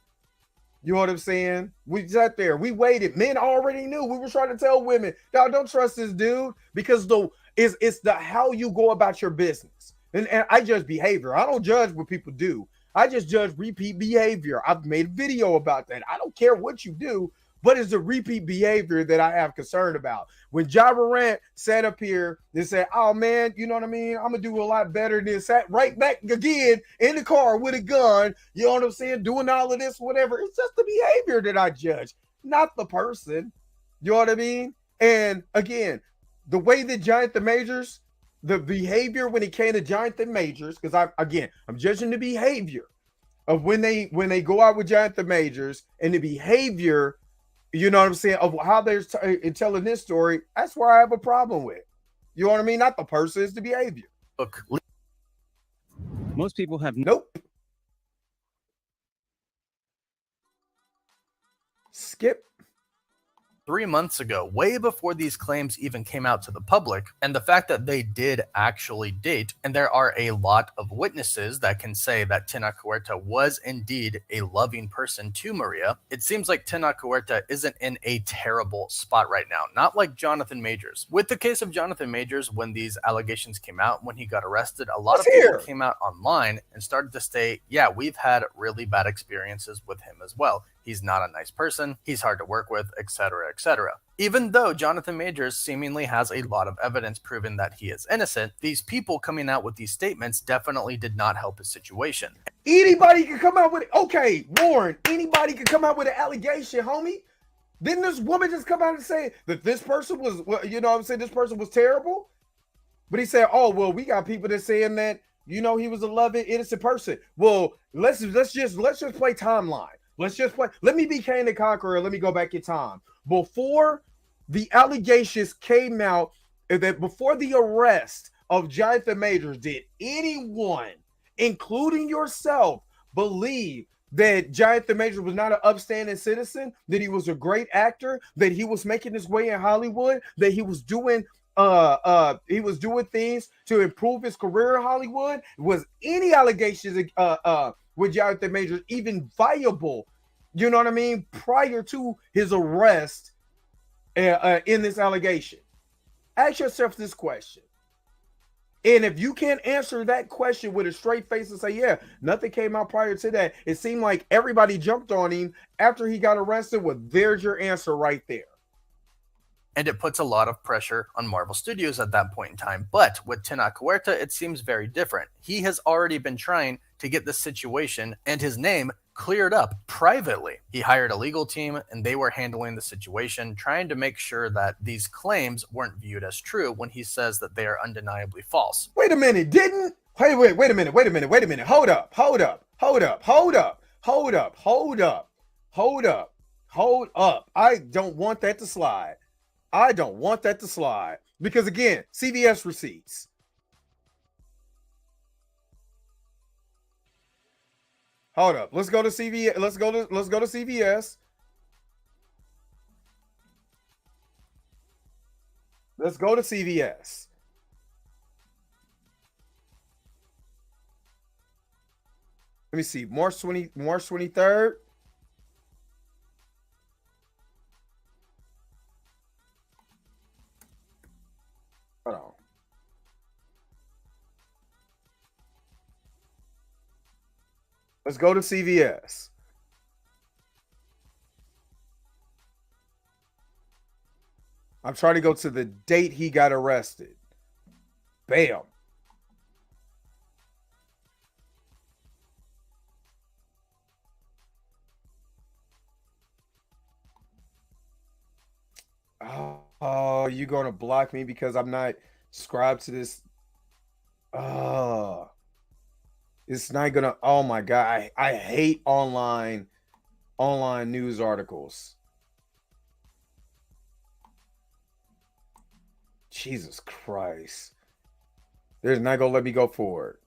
You know what I'm saying? We sat there. We waited. Men already knew. We were trying to tell women, y'all don't trust this dude because it's the how you go about your business. And I judge behavior. I don't judge what people do. I just judge repeat behavior. I've made a video about that. I don't care what you do, but it's the repeat behavior that I have concern about. When Ja Morant sat up here and said, oh man, you know what I mean? I'm going to do a lot better than sat right back again in the car with a gun, you know what I'm saying? Doing all of this, whatever. It's just the behavior that I judge, not the person. You know what I mean? And again, the way that Jonathan Majors, the behavior when it came to Jonathan Majors, because I'm judging the behavior of when they go out with Jonathan Majors and the behavior, you know what I'm saying, of how they're telling this story. That's where I have a problem with. You know what I mean? Not the person, it's the behavior. Look, most people have nope. Skip. 3 months ago, way before these claims even came out to the public, and the fact that they did actually date, and there are a lot of witnesses that can say that Tenoch Huerta was indeed a loving person to Maria, it seems like Tenoch Huerta isn't in a terrible spot right now, not like Jonathan Majors. With the case of Jonathan Majors, when these allegations came out, when he got arrested, a lot of people came out online and started to say, yeah, we've had really bad experiences with him as well. He's not a nice person, he's hard to work with, etc., etc. Even though Jonathan Majors seemingly has a lot of evidence proving that he is innocent, these people coming out with these statements definitely did not help his situation. Anybody can come out with it. Okay, Warren, anybody can come out with an allegation, homie. Didn't this woman just come out and say that this person was, well, you know what I'm saying, this person was terrible? But he said, oh, well, we got people that saying that, you know, he was a loving, innocent person. Well, let's just play timeline. Let's just play. Let me be Kane the Conqueror. Let me go back in time. Before the allegations came out, that before the arrest of Jonathan Majors, did anyone, including yourself, believe that Jonathan Majors was not an upstanding citizen, that he was a great actor, that he was making his way in Hollywood, that he was doing things to improve his career in Hollywood? Was any allegations with Jonathan Majors even viable, you know what I mean, prior to his arrest in this allegation? Ask yourself this question. And if you can't answer that question with a straight face and say, yeah, nothing came out prior to that, it seemed like everybody jumped on him after he got arrested. Well, there's your answer right there. And it puts a lot of pressure on Marvel Studios at that point in time. But with Tenoch Huerta, it seems very different. He has already been trying to get this situation and his name cleared up privately. He hired a legal team and they were handling the situation, trying to make sure that these claims weren't viewed as true when he says that they are undeniably false. Wait a minute, wait a minute. Hold up. I don't want that to slide. Because again, CVS receipts. Hold up. Let's go to CVS. Let's go to CVS. Let's go to CVS. Let me see. March 23rd. Hold on. Let's go to CVS. I'm trying to go to the date he got arrested. Bam. Oh, you gonna block me because I'm not subscribed to this? Oh, it's not gonna. Oh my god, I hate online news articles. Jesus Christ, they're not gonna let me go forward.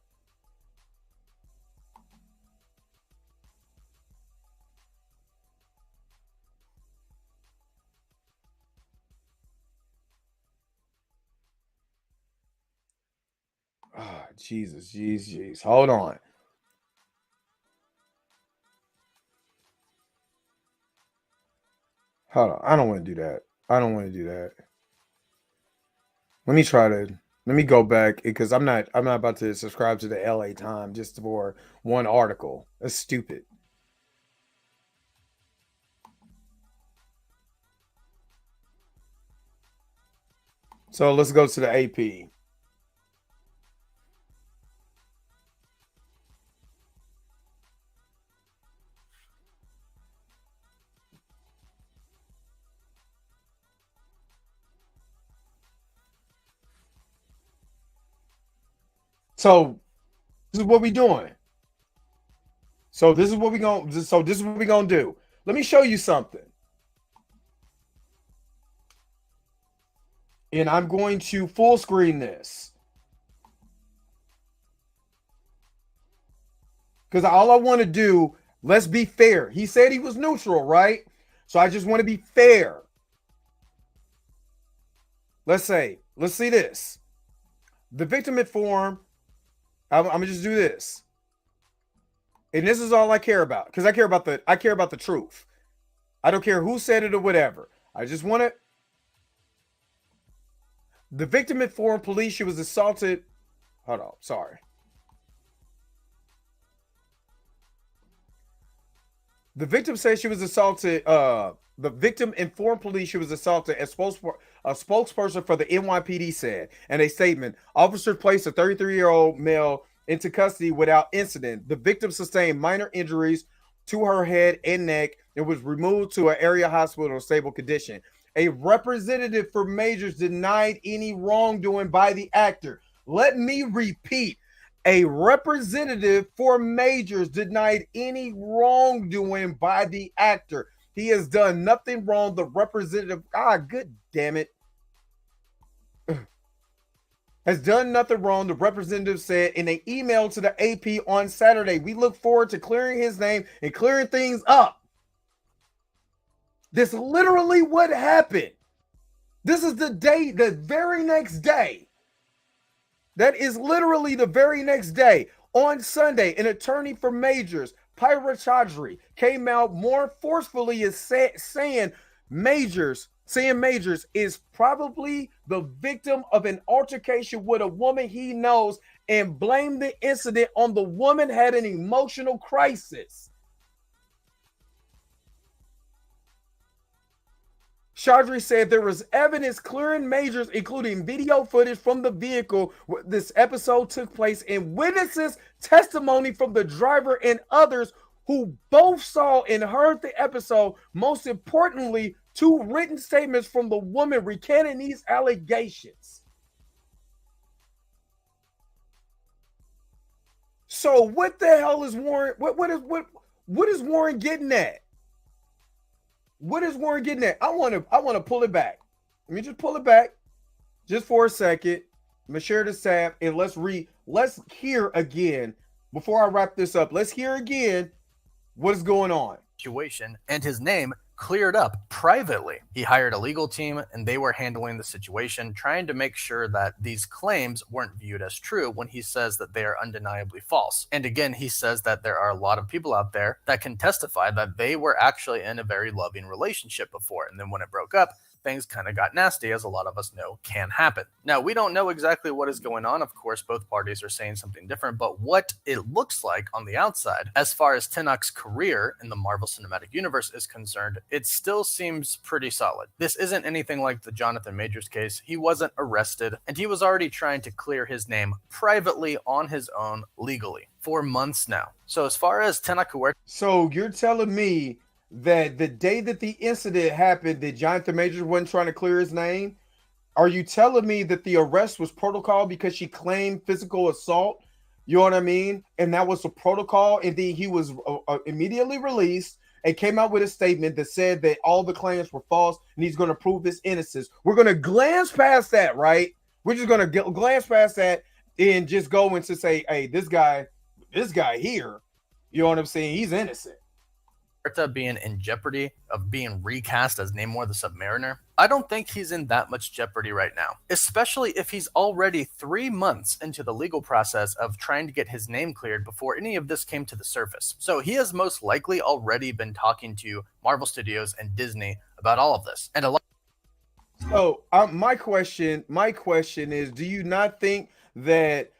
Oh, Jesus, jeez. Hold on. Hold on. I don't want to do that. I don't want to do that. Let me go back because I'm not about to subscribe to the LA Times just for one article. That's stupid. So let's go to the AP. So this is what we doing. So this is what we gonna do. Let me show you something. And I'm going to full screen this. Because all I want to do, let's be fair. He said he was neutral, right? So I just want to be fair. Let's see this. The victim informed. I'm gonna just do this. And this is all I care about. Because I care about the truth. I don't care who said it or whatever. I just want to. The victim informed police she was assaulted. Hold on, sorry. The victim said she was assaulted. The victim informed police she was assaulted. A spokesperson for the NYPD said in a statement, officers placed a 33-year-old male into custody without incident. The victim sustained minor injuries to her head and neck and was removed to an area hospital in stable condition. A representative for Majors denied any wrongdoing by the actor. Let me repeat. A representative for Majors denied any wrongdoing by the actor. He has done nothing wrong. The representative, good damn it, has done nothing wrong. The representative said in an email to the AP on Saturday. We look forward to clearing his name and clearing things up. This is literally what happened. This is the day, the very next day. That is literally the very next day. On Sunday, an attorney for Majors, Pyra Chaudhry, came out more forcefully as saying Majors is probably the victim of an altercation with a woman he knows and blamed the incident on the woman had an emotional crisis. Chaudhry said there was evidence clearing Majors, including video footage from the vehicle where this episode took place and witnesses' testimony from the driver and others who both saw and heard the episode. Most importantly, 2 written statements from the woman recanting these allegations. So what the hell is Warren? What is Warren getting at? What is Warren getting at? I want to pull it back. Let me just pull it back just for a second. I'm gonna share this tab and let's hear again before I wrap this up. Let's hear again What is going on? Situation, and his name cleared up privately. He hired a legal team and they were handling the situation, trying to make sure that these claims weren't viewed as true when he says that they are undeniably false. And again, he says that there are a lot of people out there that can testify that they were actually in a very loving relationship before. And then when it broke up, things kind of got nasty, as a lot of us know can happen. Now, we don't know exactly what is going on. Of course, both parties are saying something different, but what it looks like on the outside, as far as Tenoch's career in the Marvel Cinematic Universe is concerned, it still seems pretty solid. This isn't anything like the Jonathan Majors case. He wasn't arrested, and he was already trying to clear his name privately on his own legally for months now. So as far as Tenoch Huerta... So you're telling me that the day that the incident happened, that Jonathan Majors wasn't trying to clear his name? Are you telling me that the arrest was protocol because she claimed physical assault? You know what I mean? And that was the protocol. And then he was immediately released and came out with a statement that said that all the claims were false and he's going to prove his innocence. We're going to glance past that, right? We're just going to glance past that and just go into say, hey, this guy here, you know what I'm saying? He's innocent. Being in jeopardy of being recast as Namor the Submariner, I don't think he's in that much jeopardy right now, especially if he's already 3 months into the legal process of trying to get his name cleared before any of this came to the surface. So he has most likely already been talking to Marvel Studios and Disney about all of this. And a lot. So my question is, do you not think that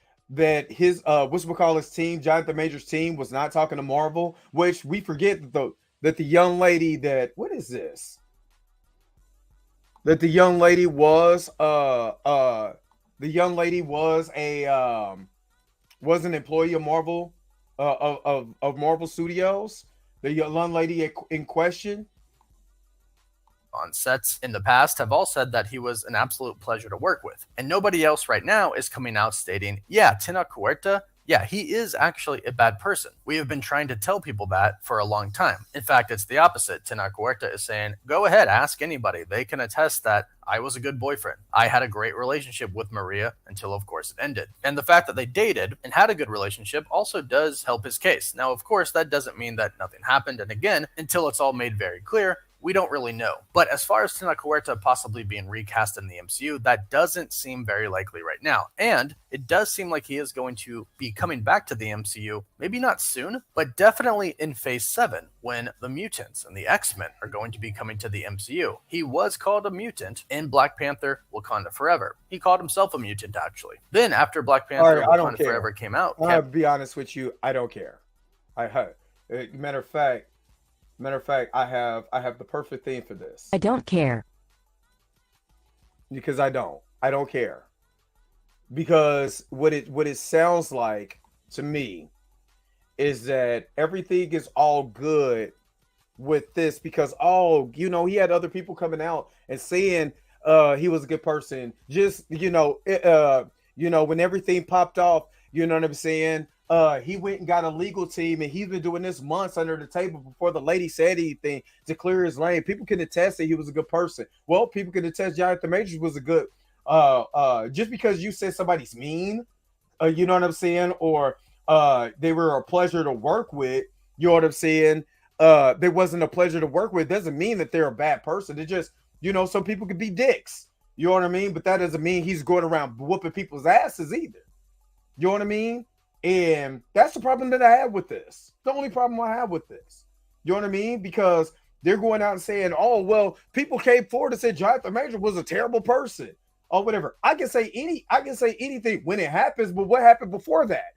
his his team, Jonathan Majors' team, was not talking to Marvel? Which we forget that the young lady that the young lady was was an employee of Marvel of Marvel Studios. The young lady in question on sets in the past have all said that he was an absolute pleasure to work with. And nobody else right now is coming out stating, yeah, Tenoch Huerta, yeah, he is actually a bad person. We have been trying to tell people that for a long time. In fact, it's the opposite. Tenoch Huerta is saying, go ahead, ask anybody. They can attest that I was a good boyfriend. I had a great relationship with Maria until, of course, it ended. And the fact that they dated and had a good relationship also does help his case. Now, of course, that doesn't mean that nothing happened. And again, until it's all made very clear, we don't really know. But as far as Tenoch Huerta possibly being recast in the MCU, that doesn't seem very likely right now. And it does seem like he is going to be coming back to the MCU, maybe not soon, but definitely in Phase 7, when the mutants and the X-Men are going to be coming to the MCU. He was called a mutant in Black Panther Wakanda Forever. He called himself a mutant, actually. Then after Black Panther Wakanda Forever came out... I'll be honest with you, I don't care. Matter of fact, I have the perfect thing for this. I don't care. Because I don't care. Because what it sounds like to me is that everything is all good with this because he had other people coming out and saying he was a good person. Just when everything popped off, you know what I'm saying? He went and got a legal team, and he's been doing this months under the table before the lady said anything to clear his lane. People can attest that he was a good person. Well, people can attest Jonathan Majors was a good. Just because you said somebody's mean, you know what I'm saying, or they were a pleasure to work with, you know what I'm saying. They wasn't a pleasure to work with doesn't mean that they're a bad person. It just, some people could be dicks. You know what I mean? But that doesn't mean he's going around whooping people's asses either. You know what I mean? And that's the problem that I have with this. The only problem I have with this. You know what I mean? Because they're going out and saying, oh, well, people came forward and said Jonathan Major was a terrible person or whatever. I can say anything when it happens, but what happened before that?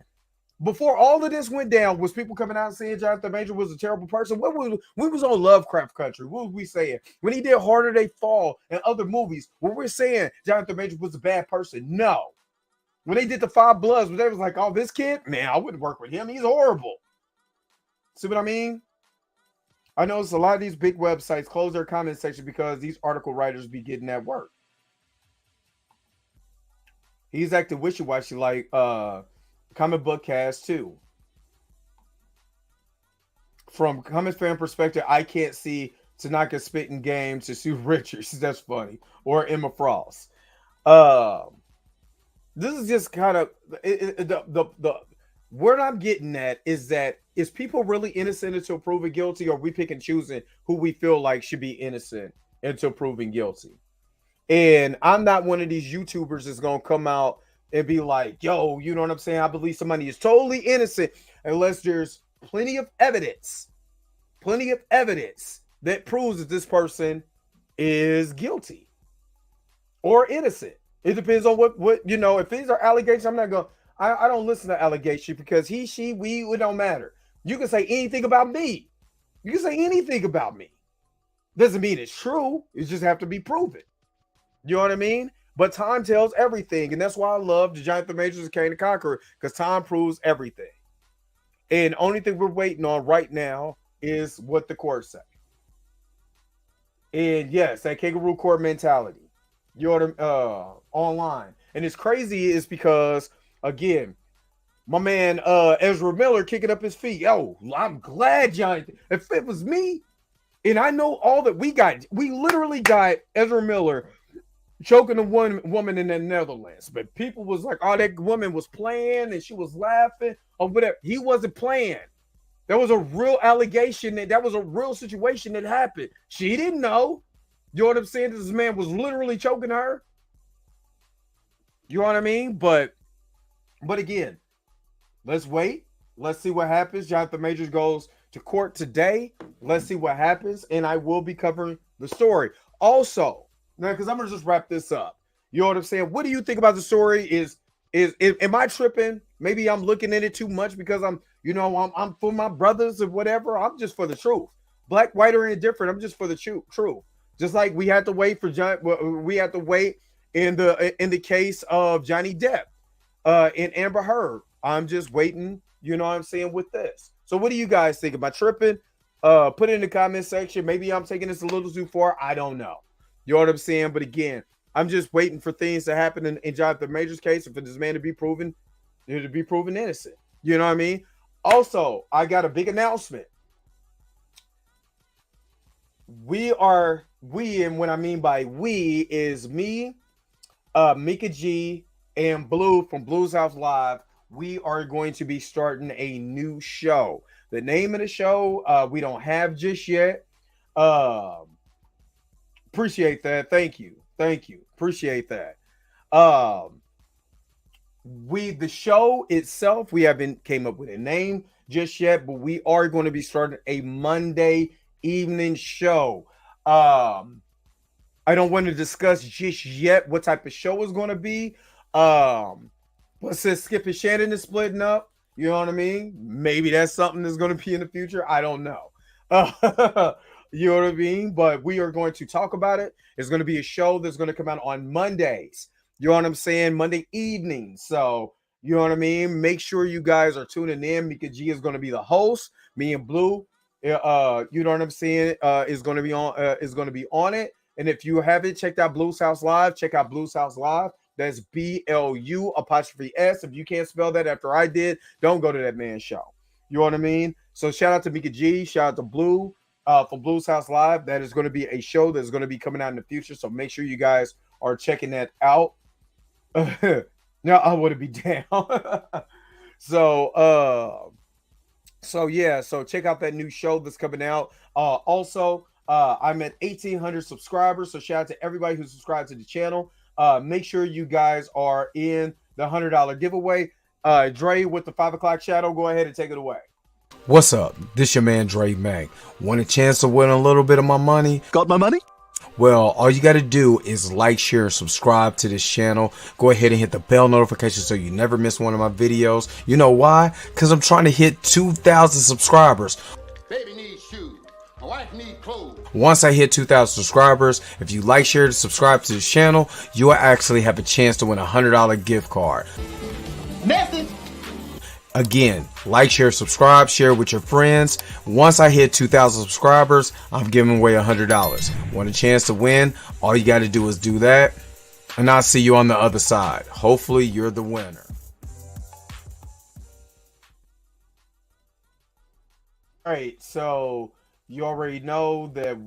Before all of this went down, was people coming out and saying Jonathan Major was a terrible person? We was on Lovecraft Country. What was we saying? When he did Harder They Fall and other movies, were we saying Jonathan Major was a bad person? No. When they did the Five Bloods, they was like, oh, this kid, man, I wouldn't work with him. He's horrible. See what I mean? I notice a lot of these big websites close their comment section because these article writers be getting that work. He's acting wishy-washy like Comic Book Cast too. From comic fan perspective, I can't see Tanaka spitting game to Sue Richards. That's funny. Or Emma Frost. This is just kind of the word I'm getting at is that is people really innocent until proven guilty, or we pick and choosing who we feel like should be innocent until proven guilty? And I'm not one of these YouTubers that's gonna come out and be like, yo, you know what I'm saying? I believe somebody is totally innocent unless there's plenty of evidence that proves that this person is guilty or innocent. It depends on what you know. If these are allegations, I'm not going. I don't listen to allegations because he, she, we, it don't matter. You can say anything about me. You can say anything about me. Doesn't mean it's true. It just have to be proven. You know what I mean? But time tells everything, and that's why I love the Jonathan Majors and Kane the Conqueror, because time proves everything. And the only thing we're waiting on right now is what the court say. And yes, that kangaroo court mentality. You're online. And it's crazy is because again, my man Ezra Miller kicking up his feet. Yo, I'm glad Jonathan. If it was me, and I know all that we literally got Ezra Miller choking a woman in the Netherlands. But people was like, oh, that woman was playing and she was laughing or whatever. He wasn't playing. There was a real allegation that was a real situation that happened. She didn't know. You know what I'm saying? This man was literally choking her. You know what I mean? But again, let's wait. Let's see what happens. Jonathan Majors goes to court today. Let's see what happens. And I will be covering the story. Also, now, because I'm going to just wrap this up. You know what I'm saying? What do you think about the story? Am I tripping? Maybe I'm looking at it too much because I'm for my brothers or whatever. I'm just for the truth. Black, white, or indifferent. I'm just for the truth. Just like we had to wait for we had to wait in the case of Johnny Depp and Amber Heard. I'm just waiting, you know what I'm saying, with this. So what do you guys think? Am I tripping? Put it in the comment section. Maybe I'm taking this a little too far. I don't know. You know what I'm saying? But again, I'm just waiting for things to happen in Jonathan Majors' case and for this man to be proven innocent. You know what I mean? Also, I got a big announcement. And what I mean by we is me, Mika G, and Blue from Blues House Live. We are going to be starting a new show. The name of the show we don't have just yet. Appreciate that. Thank you. Appreciate that. The show itself, we haven't came up with a name just yet, but we are going to be starting a Monday evening show. I don't want to discuss just yet what type of show is going to be. But since Skip and Shannon is splitting up, you know what I mean? Maybe that's something that's going to be in the future. I don't know. You know what I mean? But we are going to talk about it. It's going to be a show that's going to come out on Mondays. You know what I'm saying? Monday evening. So, you know what I mean? Make sure you guys are tuning in. Mika G is going to be the host. Me and Blue, you know what I'm saying, is going to be on it. And if you haven't checked out Blues House Live, check out Blues House Live. That's BLU''S. If you can't spell that after I did, don't go to that man's show. You know what I mean? So shout out to Mika G. Shout out to Blue from Blues House Live. That is going to be a show that's going to be coming out in the future. So make sure you guys are checking that out. Now I want to be down. So yeah. So check out that new show that's coming out. Also, I'm at 1,800 subscribers. So shout out to everybody who subscribed to the channel. Make sure you guys are in the $100 giveaway. Dre with the 5 o'clock shadow, go ahead and take it away. What's up? This your man Dre Mac. Want a chance to win a little bit of my money? Got my money? Well, all you got to do is like, share, and subscribe to this channel. Go ahead and hit the bell notification so you never miss one of my videos. You know why? Because I'm trying to hit 2,000 subscribers. Baby needs shoes. My wife needs clothes. Once I hit 2,000 subscribers, if you like, share, and subscribe to this channel, you will actually have a chance to win a $100 gift card. Message. Again, like, share, subscribe, share with your friends. Once I hit 2,000 subscribers, I'm giving away $100. Want a chance to win? All you got to do is do that, and I'll see you on the other side. Hopefully, you're the winner. All right, so you already know that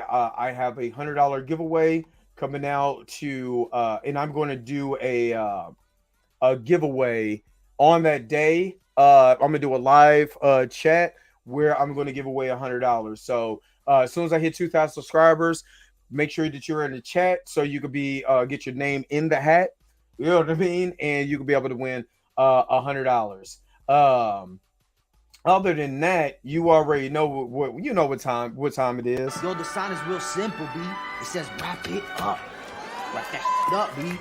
I have a $100 giveaway coming out and I'm going to do a giveaway on that day. I'm gonna do a live chat where I'm gonna give away $100. So as soon as I hit 2,000 subscribers, make sure that you're in the chat so you could be get your name in the hat. You know what I mean? And you could be able to win $100. Other than that, you already know what time it is. Yo, the sign is real simple, B. It says wrap it up. Wrap that up, B.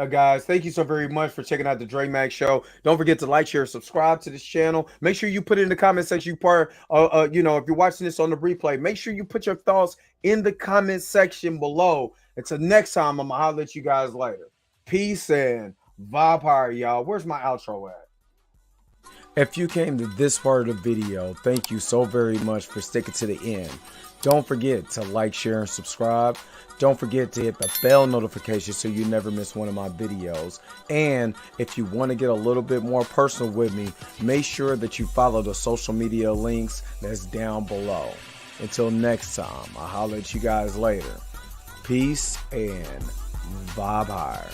Guys, thank you so very much for checking out the Dre Max Show. Don't forget to like, share, subscribe to this channel. Make sure you put it in the comment section. If you're watching this on the replay, make sure you put your thoughts in the comment section below. Until next time, I'm gonna holler at you guys later. Peace and vibe higher, y'all. Where's my outro at? If you came to this part of the video, thank you so very much for sticking to the end. Don't forget to like, share, and subscribe. Don't forget to hit the bell notification so you never miss one of my videos. And if you want to get a little bit more personal with me, make sure that you follow the social media links that's down below. Until next time, I'll holler at you guys later. Peace and vibe higher.